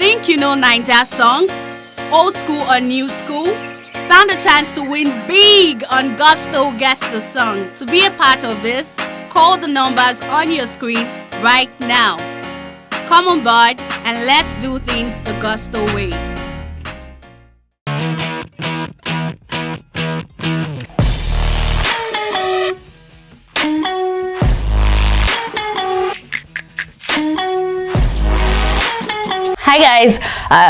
Think you know Ninja songs? Old school or new school? Stand a chance to win big on Gusto Guess the Song. To be a part of this, call the numbers on your screen right now. Come on board and let's do things the Gusto way. Hi guys,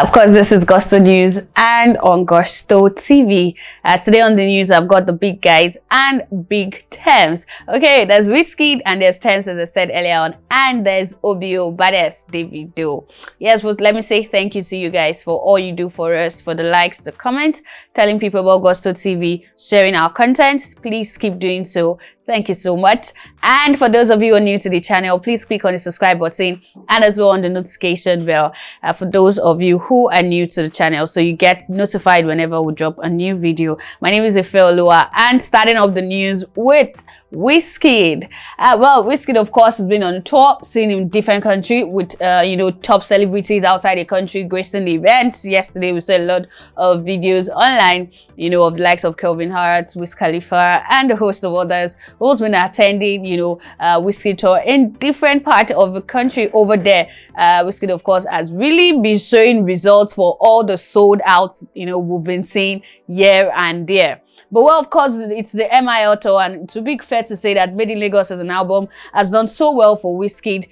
of course this is Gusto News and on Gusto TV. Today on the news I've got the big guys and big Tems. Okay, there's Wizkid and there's Tems, as I said earlier on, and there's OBO, badass Davido. Yes, but let me say thank you to you guys for all you do for us, for the likes, the comments, telling people about Gusto TV, sharing our content. Please keep doing so. Thank you so much. And for those of you who are new to the channel, please click on the subscribe button and as well on the notification bell for those of you who are new to the channel, so you get notified whenever we drop a new video. My name is Ifeoluwa, and starting off the news with Wizkid. Well, Wizkid of course has been on tour, seen in different countries with top celebrities outside the country gracing the event. Yesterday we saw a lot of videos online, of the likes of Kelvin Hart, Wiz Khalifa, and a host of others who's been attending Wizkid tour in different parts of the country over there. Wizkid of course has really been showing results for all the sold outs we've been seeing here and there. But well, of course, it's the MIL tour, and to be fair to say that Made in Lagos as an album has done so well for Wizkid,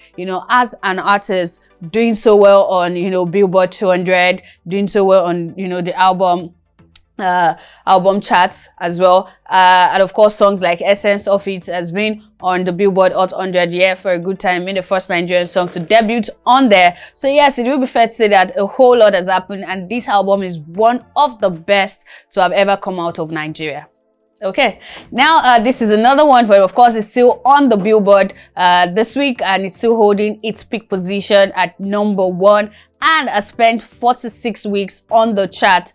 as an artist, doing so well on, BillBoard 200, doing so well on, the album charts as well. And of course, songs like Essence of It has been on the BillBoard Hot 100 for a good time, being the first Nigerian song to debut on there. So yes, it will be fair to say that a whole lot has happened, and this album is one of the best to have ever come out of Nigeria. Okay, now this is another one, but of course it's still on the BillBoard this week, and it's still holding its peak position at #1 and has spent 46 weeks on the chart.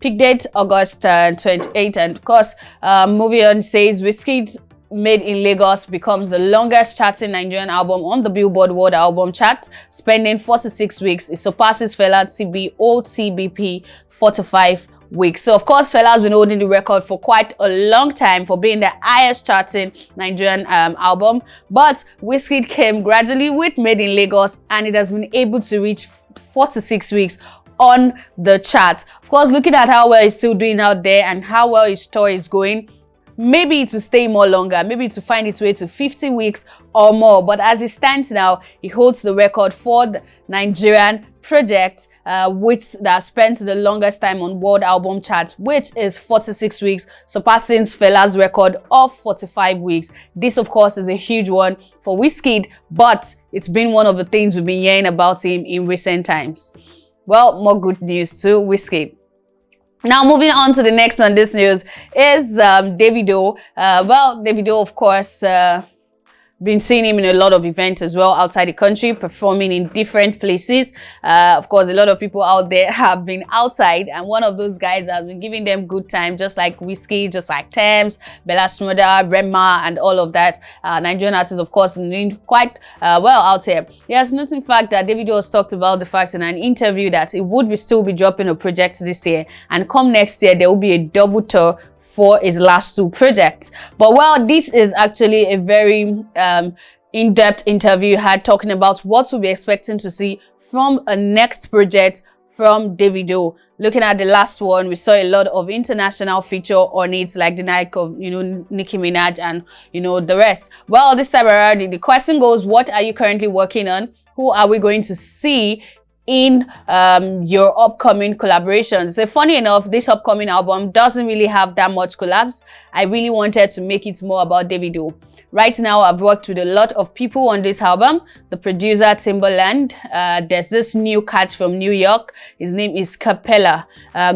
Peak date August 28th, and of course moving on says Wizkid Made in Lagos becomes the longest charting Nigerian album on the BillBoard World Album Chart, spending 46 weeks. It surpasses Fela TBP 45 weeks. So of course Fela has been holding the record for quite a long time for being the highest charting Nigerian album, but Wizkid came gradually with Made in Lagos, and it has been able to reach 46 weeks on the chart. Of course, looking at how well he's still doing out there and how well his tour is going, maybe to stay more longer, maybe to find its way to 50 weeks or more. But as it stands now, he holds the record for the Nigerian project, which that spent the longest time on world album charts, which is 46 weeks, surpassing Fela's record of 45 weeks. This of course is a huge one for Wizkid, but it's been one of the things we've been hearing about him in recent times. Well, more good news to Wizkid. Now, moving on to the next on this news is Davido. Well, Davido, of course, been seeing him in a lot of events as well outside the country, performing in different places. Of course, a lot of people out there have been outside, and one of those guys has been giving them good time, just like Wizkid, just like Tems, Bella Shmurda, Rema, and all of that. Nigerian artists, of course, doing quite well out here. Yes, noting fact that Davido has talked about the fact in an interview that he would still be dropping a project this year, and come next year there will be a double tour for his last two projects. But well, this is actually a very in-depth interview he had, talking about what we'll be expecting to see from a next project from Davido. Looking at the last one, we saw a lot of international feature on it, like the night of Nicki Minaj and the rest. Well, this time around the question goes, what are you currently working on? Who are we going to see in your upcoming collaborations? So funny enough, this upcoming album doesn't really have that much collabs. I really wanted to make it more about Davido. Right now, I've worked with a lot of people on this album. The producer, Timbaland. There's this new cat from New York. His name is Capella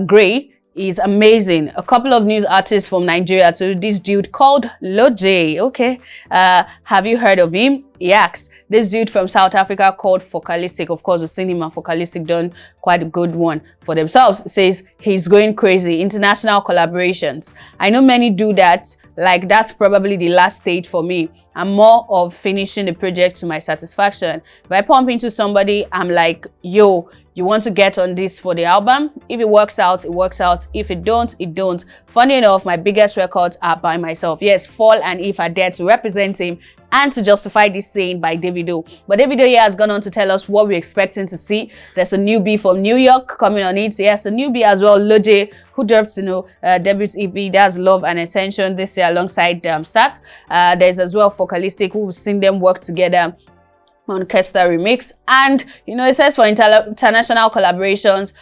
Gray. Is amazing. A couple of new artists from Nigeria. So this dude called Loj. Okay, have you heard of him? he asks. This dude from South Africa called Focalistic, of course, we've seen him and Focalistic done quite a good one for themselves, says he's going crazy. International collaborations. I know many do that. Like, that's probably the last stage for me. I'm more of finishing the project to my satisfaction. If I pump into somebody, I'm like, yo, you want to get on this for the album? If it works out, it works out. If it don't, it don't. Funny enough, my biggest records are by myself. Yes, Fall and If are there to represent him and to justify this saying by Davido. But Davido here has gone on to tell us what we're expecting to see. There's a newbie from New York coming on it. So yes, a newbie as well, Loj, who dropped, debut EP, that's Love and Attention this year alongside Sat. There's as well Focalistic, who we've seen them work together on Kesta Remix. And it says for international collaborations,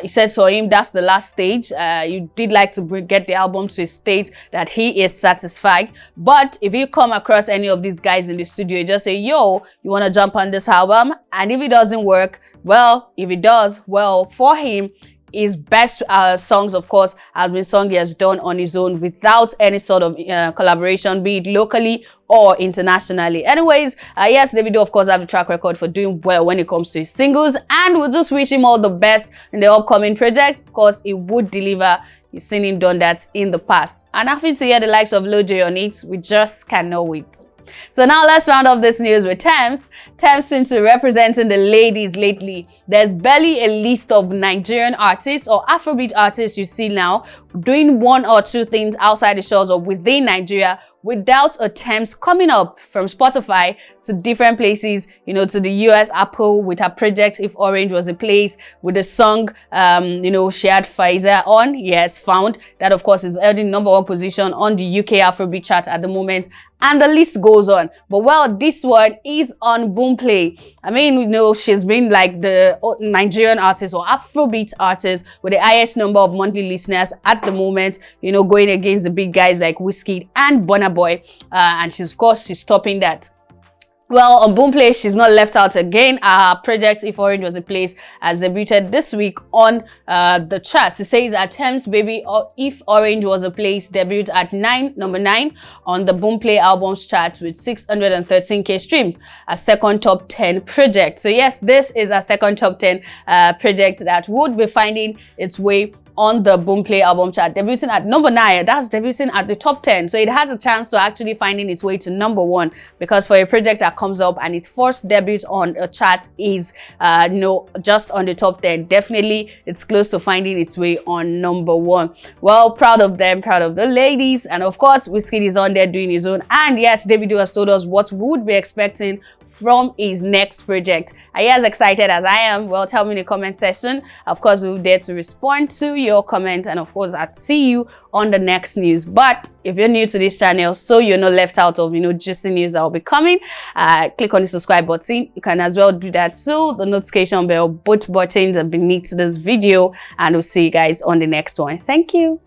it says for him that's the last stage. You did like to get the album to a state that he is satisfied. But if you come across any of these guys in the studio, you just say, yo, you want to jump on this album? And if it doesn't work, well, if it does, well, for him, his best songs, of course, has been songs he has done on his own without any sort of collaboration, be it locally or internationally. Anyways, yes, Davido, of course, have a track record for doing well when it comes to his singles, and we'll just wish him all the best in the upcoming project. Of course, he would deliver. You've seen him done that in the past. And happy to hear the likes of Loj on it. We just cannot wait. So now let's round off this news with Tems. Tems seems to be representing the ladies lately. There's barely a list of Nigerian artists or Afrobeat artists you see now doing one or two things outside the shores or within Nigeria without a Tems coming up from Spotify to different places, to the US, Apple with her project If Orange Was a Place, with the song, she had Pfizer on. Yes, found. That, of course, is holding #1 position on the UK Afrobeat chart at the moment. And the list goes on. But, well, this one is on Boomplay. I mean, she's been like the Nigerian artist or Afrobeat artist with the highest number of monthly listeners at the moment, going against the big guys like Wizkid and Burna Boy. And she's topping that. Well, on Boomplay, she's not left out again. Her project If Orange Was a Place has debuted this week on the charts. It says that Tems Baby If Orange Was a Place debuted at number 9 on the Boomplay albums chart with 613k streams, a second top 10 project. So yes, this is a second top 10 project that would be finding its way on the Boomplay album chart, debuting at number 9. That's debuting at the top 10, so it has a chance to actually finding its way to number 1, because for a project that comes up and its first debut on a chart is just on the top 10, definitely it's close to finding its way on number 1. Well, proud of them, proud of the ladies. And of course, Wizkid is on there doing his own, and yes, Davido has told us what we would be expecting from his next project. Are you as excited as I am? Well, tell me in the comment section. Of course, we'll be there to respond to your comment, and of course, I'll see you on the next news. But if you're new to this channel, so you're not left out of just the news that will be coming, click on the subscribe button. You can as well do that too. The notification bell, both buttons are beneath this video, and we'll see you guys on the next one. Thank you.